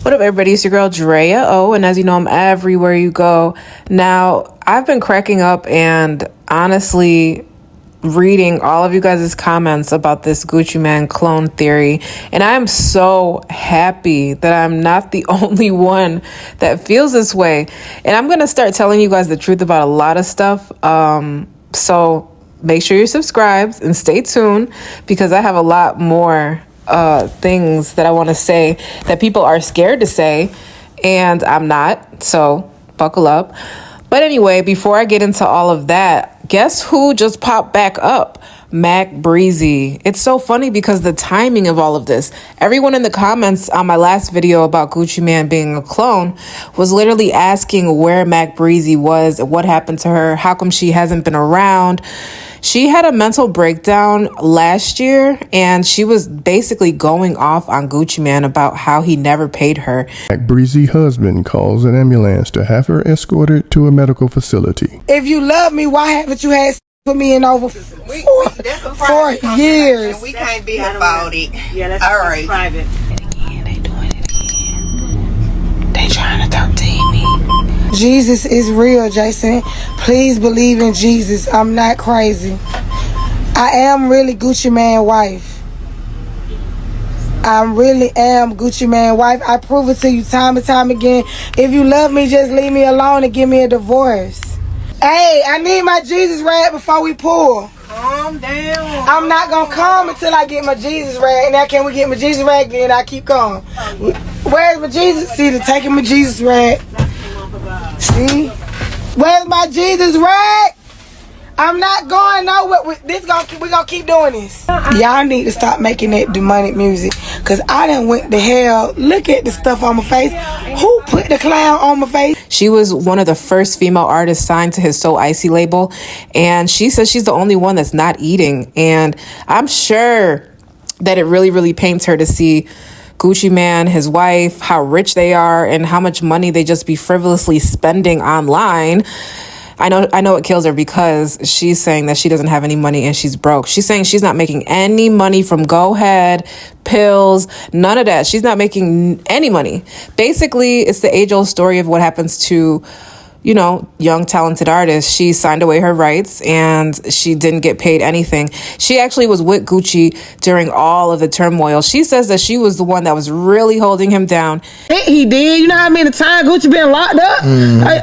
What up, everybody? It's your girl Drea O, and as you know, I'm everywhere you go. Now, I've been cracking up and honestly reading all of you guys' comments about this Gucci Mane clone theory, and I am so happy that I'm not the only one that feels this way. And I'm gonna start telling you guys the truth about a lot of stuff. So make sure you're subscribed and stay tuned, because I have a lot more things that I want to say that people are scared to say, and I'm not, so buckle up. But anyway, before I get into all of that, guess who just popped back up? Mac Bre-Z. It's so funny because the timing of all of this, everyone in the comments on my last video about Gucci Mane being a clone was literally asking where Mac Bre-Z was, what happened to her, how come she hasn't been around. She had a mental breakdown last year, and she was basically going off on Gucci Mane about how he never paid her. Mac Bre-Z husband calls an ambulance to have her escorted to a medical facility. If you love me, why haven't you had with me in over 4 years? We can't be about it. Yeah, that's all right. Private. Again, they doing it again. They trying to 13 me. Jesus is real, Jason. Please believe in Jesus. I'm not crazy. I am really Gucci Mane wife. I really am Gucci Mane wife. I prove it to you time and time again. If you love me, just leave me alone and give me a divorce. Hey, I need my Jesus rag before we pull. Calm down. I'm not gonna come until I get my Jesus rag. Now, can we get my Jesus rag? Then I keep calm. Where's my Jesus? See, they're taking my Jesus rag. See? Where's my Jesus rag? I'm not going nowhere. We're gonna keep doing this. Y'all need to stop making that demonic music, because I done went to hell. Look at the stuff on my face. Who put the clown on my face? She was one of the first female artists signed to his So Icy label, and she says she's the only one that's not eating. And I'm sure that it really, really pains her to see Gucci Mane, his wife, how rich they are and how much money they just be frivolously spending online. I know it kills her, because she's saying that she doesn't have any money and she's broke. She's saying she's not making any money from Go Ahead, pills, none of that. She's not making any money. Basically, it's the age-old story of what happens to, you know, young, talented artists. She signed away her rights and she didn't get paid anything. She actually was with Gucci during all of the turmoil. She says that she was the one that was really holding him down. He did. You know how many times Gucci been locked up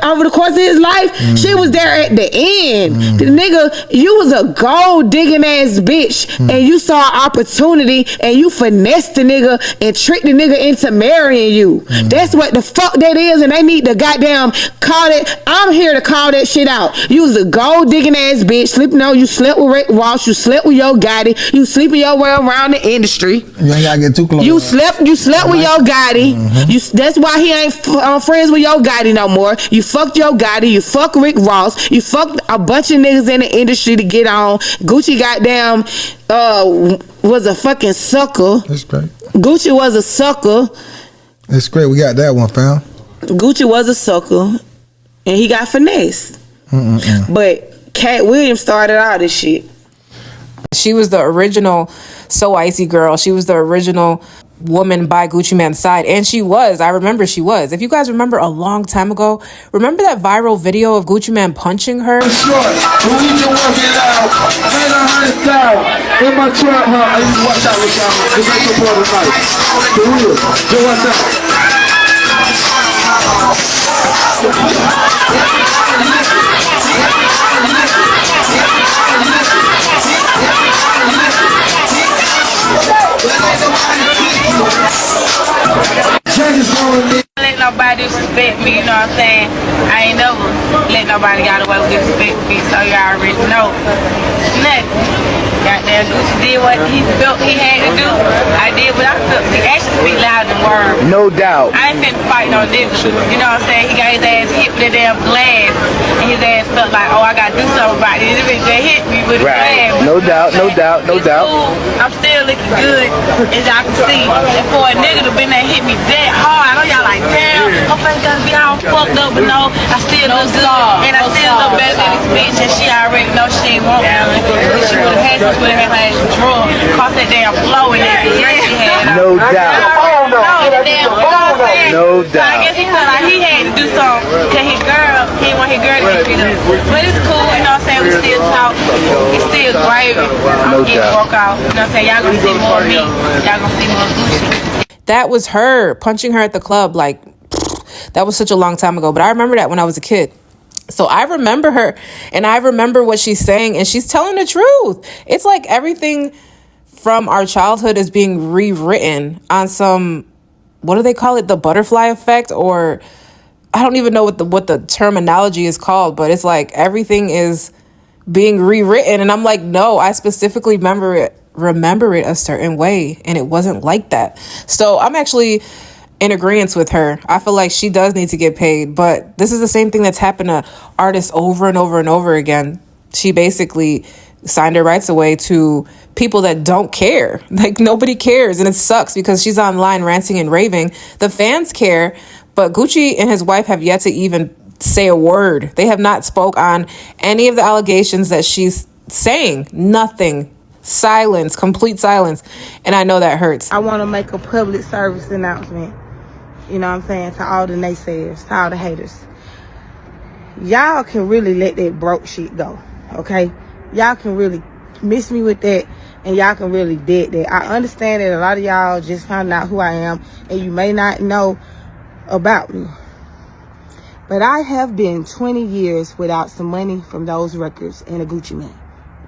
over the course of his life? She was there at the end. The nigga, you was a gold digging ass bitch, and you saw an opportunity and you finessed the nigga and tricked the nigga into marrying you. That's what the fuck that is, and they need to goddamn call it. I'm here to call that shit out. You was a gold digging ass bitch. Sleeping on. You slept with Rick Ross. You slept with Yo Gotti. You sleeping your way around the industry. You ain't gotta get too close. You slept with Yo Gotti. That's why he ain't friends with Yo Gotti no more. You fucked Yo Gotti. You fucked Rick Ross. You fucked a bunch of niggas in the industry to get on. Gucci goddamn was a fucking sucker. That's great. Gucci was a sucker. That's great. We got that one, fam. Gucci was a sucker. And he got finessed. But Cat Williams started all this shit. She was the original So Icy girl. She was the original woman by Gucci Mane's side. And I remember she was. If you guys remember a long time ago, remember that viral video of Gucci Mane punching her? In my trap, I used to watch out with y'all. It's like the brother night. For real. Yo, what's up? Let nobody respect me, you know what I'm saying? I ain't never let nobody get away with disrespect me, so y'all already know. Nothing. Goddamn Gucci did what he felt he had to do. I did what I felt. The actions speak louder than words. No doubt. I ain't finna fight no nigga. You know what I'm saying? He got his ass hit with that damn glass, and his ass felt like, oh, I gotta do something about it. This bitch just hit me with the glass. No doubt, no doubt, no doubt. Cool. I'm still looking good, as y'all can see. And for a nigga to been there hit me that hard, I know y'all like, damn, her face gotta be all fucked up, but even know I still look good. And I still look better than this bitch. And she already know she ain't want none. She would have had to put her ass in drug. Caught that damn flow in that dress she had. No doubt. No So I doubt. guess he felt like he had to do something to his girl. He didn't want his girl to get beat up. But it's cool, you know what I'm saying? We still talk. It's still gravy. I'm getting broke out. You know what I'm saying? Y'all gonna see more of me. Y'all gonna see more of Gucci. That was her punching her at the club. Like, that was such a long time ago. But I remember that when I was a kid. So I remember her, and I remember what she's saying, and she's telling the truth. It's like everything from our childhood is being rewritten on some, what do they call it? The butterfly effect, or I don't even know what the terminology is called, but it's like everything is being rewritten. And I'm like, no, I specifically remember it a certain way, and it wasn't like that. So I'm actually in agreement with her. I feel like she does need to get paid, but this is the same thing that's happened to artists over and over and over again. She basically signed her rights away to people that don't care. Like, nobody cares, and it sucks because she's online ranting and raving. The fans care, but Gucci and his wife have yet to even say a word. They have not spoke on any of the allegations that she's saying. Nothing. Silence, complete silence. And I know that hurts. I want to make a public service announcement, you know what I'm saying, to all the naysayers, to all the haters. Y'all can really let that broke shit go, okay? Y'all can really miss me with that, and y'all can really dead that. I understand that a lot of y'all just found out who I am, and you may not know about me. But I have been 20 years without some money from those records and a Gucci man.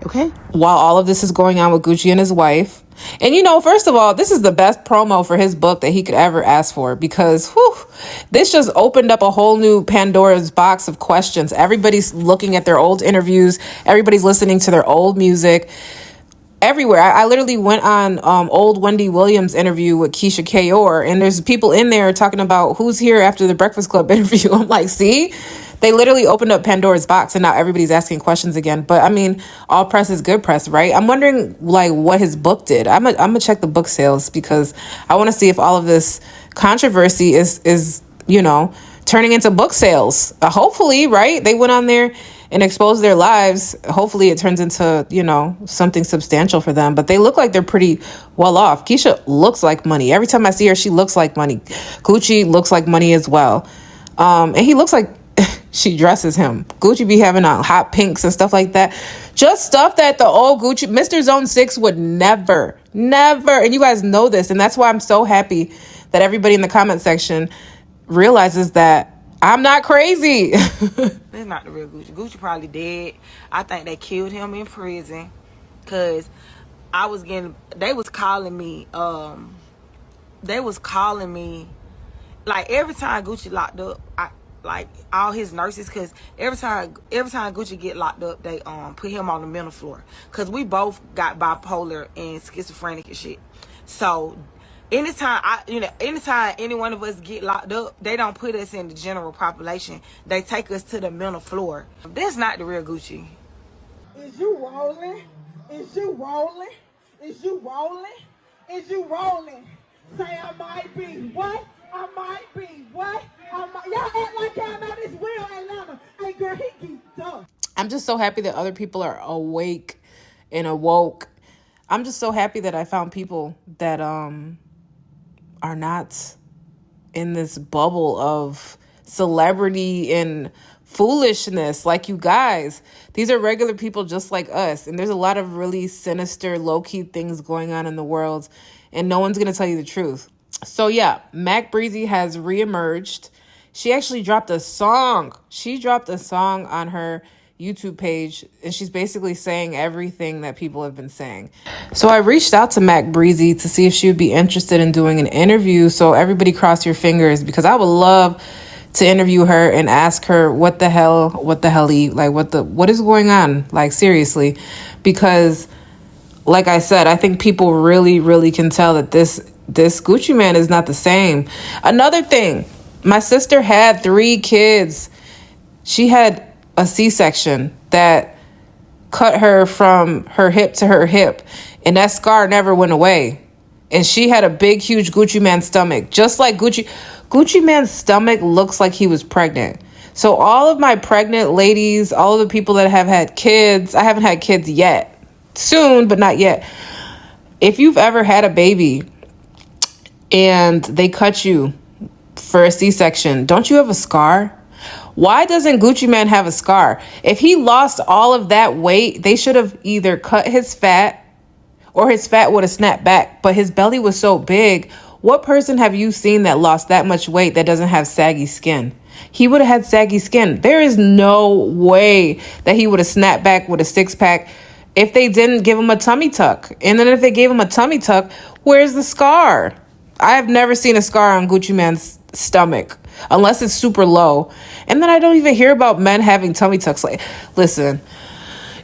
Okay? While all of this is going on with Gucci and his wife. And, you know, first of all, this is the best promo for his book that he could ever ask for, because this just opened up a whole new Pandora's box of questions. Everybody's looking at their old interviews. Everybody's listening to their old music. Everywhere. I literally went on old Wendy Williams interview with Keisha Kayor, and there's people in there talking about who's here after the Breakfast Club interview. I'm like, see? They literally opened up Pandora's box, and now everybody's asking questions again. But I mean, all press is good press, right? I'm wondering like what his book did. I'm gonna check the book sales, because I want to see if all of this controversy is you know, turning into book sales. Hopefully, right? They went on there and exposed their lives. Hopefully it turns into, you know, something substantial for them. But they look like they're pretty well off. Keisha looks like money. Every time I see her, she looks like money. Gucci looks like money as well. And he looks like she dresses him. Gucci be having on hot pinks and stuff like that. Just stuff that the old Gucci, Mr. Zone 6 would never. And you guys know this. And that's why I'm so happy that everybody in the comment section realizes that I'm not crazy. That's not the real Gucci. Gucci probably dead. I think they killed him in prison, because they was calling me like every time Gucci locked up, like all his nurses, because every time Gucci get locked up, they put him on the mental floor, because we both got bipolar and schizophrenic and shit. So anytime any one of us get locked up, they don't put us in the general population. They take us to the mental floor. That's not the real Gucci. Is you rolling? Is you rolling? Is you rolling? Is you rolling? Say I might be. What? I might be. What? Y'all act like y'all know this real Atlanta. Hey girl, he geeked up. I'm just so happy that other people are awake and awoke. I'm just so happy that I found people that are not in this bubble of celebrity and foolishness like you guys. These are regular people just like us, and there's a lot of really sinister, low-key things going on in the world, and no one's gonna tell you the truth. So yeah, Mac Bre-Z has reemerged. She actually dropped a song. She dropped a song on her YouTube page, and she's basically saying everything that people have been saying. So I reached out to Mac Bre-Z to see if she would be interested in doing an interview. So everybody cross your fingers, because I would love to interview her and ask her what the hell, what is going on? Like, seriously, because like I said, I think people really, really can tell that this Gucci man is not the same. Another thing, my sister had 3 kids. She had a C-section that cut her from her hip to her hip, and that scar never went away. And she had a big, huge Gucci man stomach, just like Gucci man's stomach looks like he was pregnant. So all of my pregnant ladies, all of the people that have had kids, I haven't had kids yet. Soon, but not yet. If you've ever had a baby and they cut you for a C-section, don't you have a scar? Why doesn't Gucci Mane have a scar? If he lost all of that weight, they should have either cut his fat or his fat would have snapped back. But his belly was so big. What person have you seen that lost that much weight that doesn't have saggy skin? He would have had saggy skin. There is no way that he would have snapped back with a six-pack if they didn't give him a tummy tuck. And then if they gave him a tummy tuck, where's the scar? I have never seen a scar on Gucci Mane's stomach unless it's super low. And then I don't even hear about men having tummy tucks. Like, listen,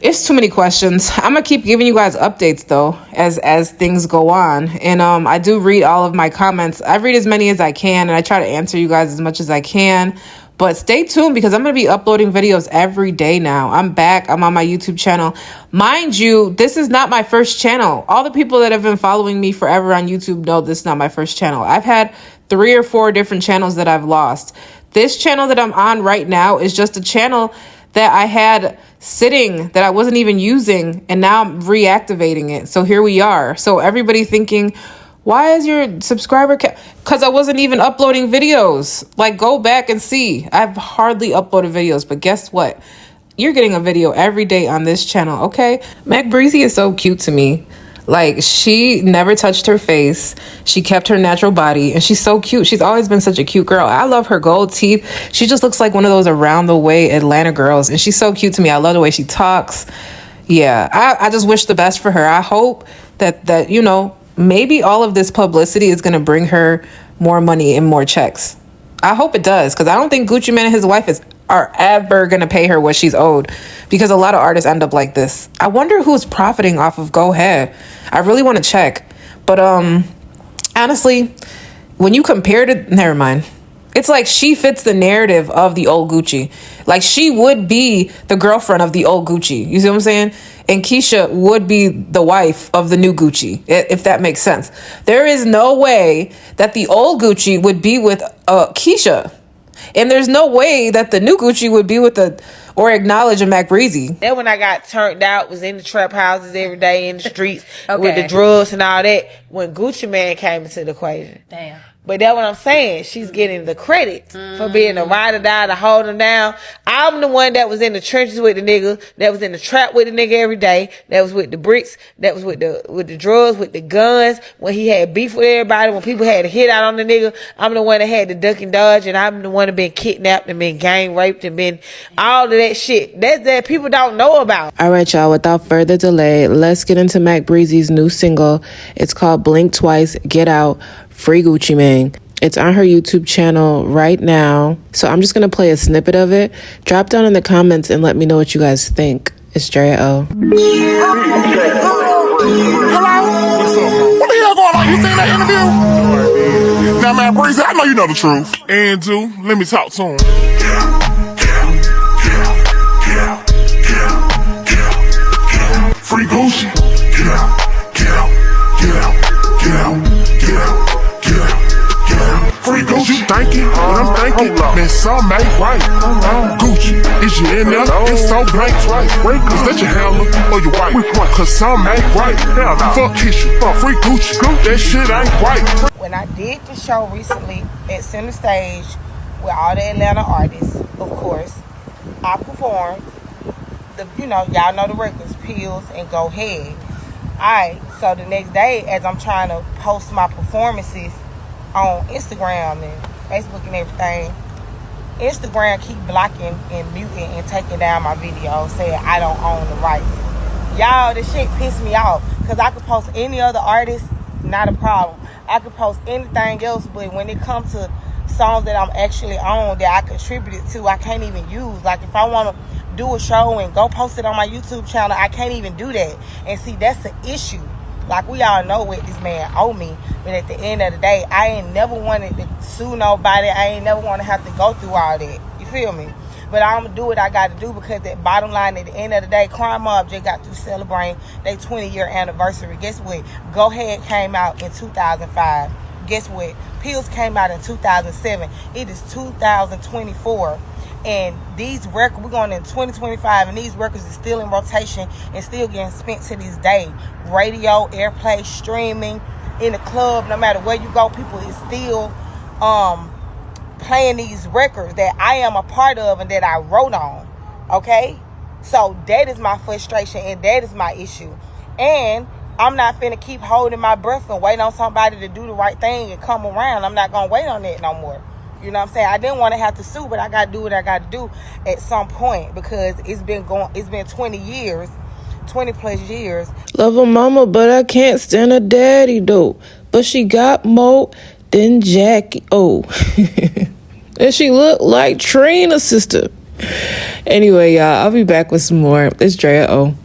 it's too many questions. I'm gonna keep giving you guys updates though as things go on. And I do read all of my comments. I read as many as I can, and I try to answer you guys as much as I can. But stay tuned because I'm going to be uploading videos every day now. I'm back. I'm on my YouTube channel. Mind you, this is not my first channel. All the people that have been following me forever on YouTube know this is not my first channel. I've had 3 or 4 different channels that I've lost. This channel that I'm on right now is just a channel that I had sitting that I wasn't even using, and now I'm reactivating it. So here we are. So everybody thinking, why is your subscriber because I wasn't even uploading videos. Like, go back and see. I've hardly uploaded videos, but guess what? You're getting a video every day on this channel, okay? Mac Bre-Z is so cute to me. Like, she never touched her face. She kept her natural body, and she's so cute. She's always been such a cute girl. I love her gold teeth. She just looks like one of those around the way Atlanta girls, and she's so cute to me. I love the way she talks. Yeah, I just wish the best for her. I hope that you know, maybe all of this publicity is going to bring her more money and more checks. I hope it does, because I don't think Gucci Mane and his wife are ever going to pay her what she's owed, because a lot of artists end up like this. I wonder who's profiting off of Go Ahead. I really want to check. But honestly, when you compare to, never mind. It's like she fits the narrative of the old Gucci. Like, she would be the girlfriend of the old Gucci. You see what I'm saying? And Keisha would be the wife of the new Gucci, if that makes sense. There is no way that the old Gucci would be with Keisha. And there's no way that the new Gucci would be with or acknowledge a Mac Bre-Z. Then when I got turned out, was in the trap houses every day, in the streets, with the drugs and all that, when Gucci Mane came into the equation. Damn. But that's what I'm saying. She's getting the credit for being a ride or die to hold him down. I'm the one that was in the trenches with the nigga, that was in the trap with the nigga every day, that was with the bricks, that was with the drugs, with the guns, when he had beef with everybody, when people had a hit out on the nigga. I'm the one that had to duck and dodge, and I'm the one that been kidnapped and been gang raped and been all of that shit. That's that people don't know about. All right, y'all, without further delay, let's get into Mac Bre-Z's new single. It's called Blink Twice, Get Out, Free Gucci Mane. It's on her YouTube channel right now. So I'm just going to play a snippet of it. Drop down in the comments and let me know what you guys think. It's Drea O. Hello? What's up, bro? What the hell going on? You seen that interview? Now, man, Breezy, I know you know the truth. And do, let me talk to him. Free Gucci. Get out, get out, get out, get out, get out, get out, get out. Free Gucci. Thinking what I'm thinking. Man, some ain't right. Gucci, is you in there? It's so blank twice. Is that your handler or your wife? Cause some ain't right. Fuck Keisha, free Gucci. That shit ain't right. When I did the show recently at Center Stage with all the Atlanta artists, of course, I performed. Y'all know the records, Pills and Go Ahead. Alright, so the next day, as I'm trying to post my performances on Instagram and Facebook and everything, Instagram keep blocking and muting and taking down my videos, saying I don't own the rights. Y'all, this shit pissed me off, because I could post any other artist, not a problem. I could post anything else, but when it comes to songs that I'm actually on, that I contributed to, I can't even use. Like, if I want to do a show and go post it on my YouTube channel, I can't even do that. And see, that's the issue. Like, we all know what this man owe me, but at the end of the day, I ain't never wanted to sue nobody. I ain't never want to have to go through all that. You feel me? But I'm going to do what I got to do, because the bottom line, at the end of the day, Crime Mob just got to celebrate their 20-year anniversary. Guess what? Go Ahead came out in 2005. Guess what? Pills came out in 2007. It is 2024. And these records, we're going in 2025, and these records are still in rotation and still getting spent to this day. Radio, airplay, streaming, in the club, no matter where you go, people is still playing these records that I am a part of and that I wrote on. Okay? So that is my frustration and that is my issue. And I'm not finna keep holding my breath and waiting on somebody to do the right thing and come around. I'm not gonna wait on that no more. You know what I'm saying? I didn't want to have to sue, but I got to do what I got to do at some point because it's been 20 years, 20 plus years. Love her mama, but I can't stand her daddy, though. But she got more than Jackie O. And she looked like Trina's sister. Anyway, y'all, I'll be back with some more. It's Drea O.